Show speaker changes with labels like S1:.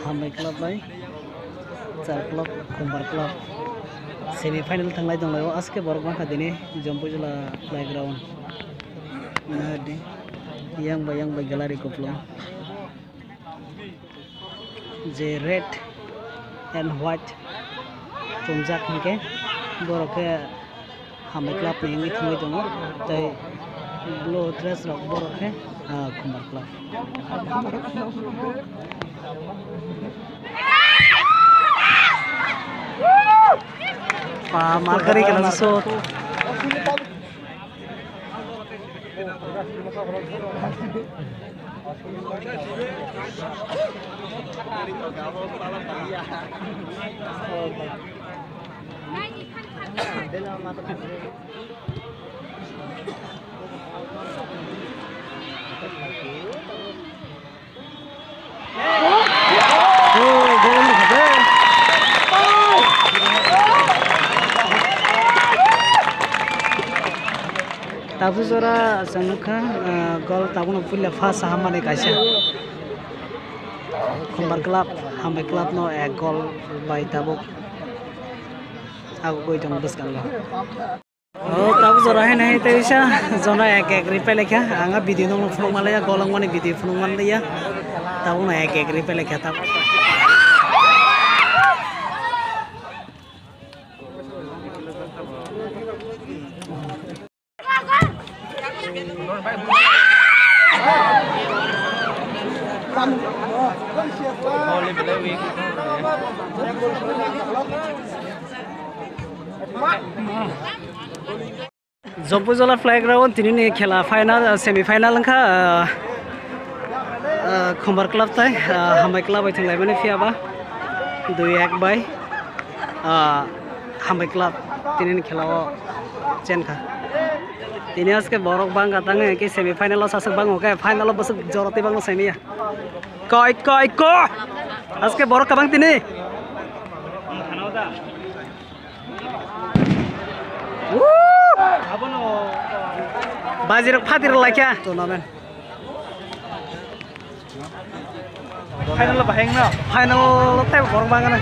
S1: Hambai Club by Char Club Khumbar Club semi final thanglai donglayo aske borok bangkha dini Jampui jala playground nadi yang by gallery koplo je red and white chumjak hingke borok Hambai Club ni thangui dongo tai blue dress rok borok ke Khumbar Club markari kana so tabu zora sangka gol tabu no punya fast hamane kaisa Khumbar Club Hambai Club no gol by tabu aku koi jong bus kanga oh tabu zora hai nahi teisa zona ek replay lekha anga video no phone malaya golang mane video phone man ya tabu no ek replay lekha tabu Jampui jala playground tini ni khela final semi final angkha Khumbar Club tai Hambai Club ai thanglai mane fiaba 2-1 by Hambai Club tini ni khela o chenkha tini aske borok bang katang ke semi final lo sasak bang oke final lo basuk joroti bang semi ya koi ko aske borok kabang tini Bazirok fatir lakya tournament final lo baheng na final lo te borok bang na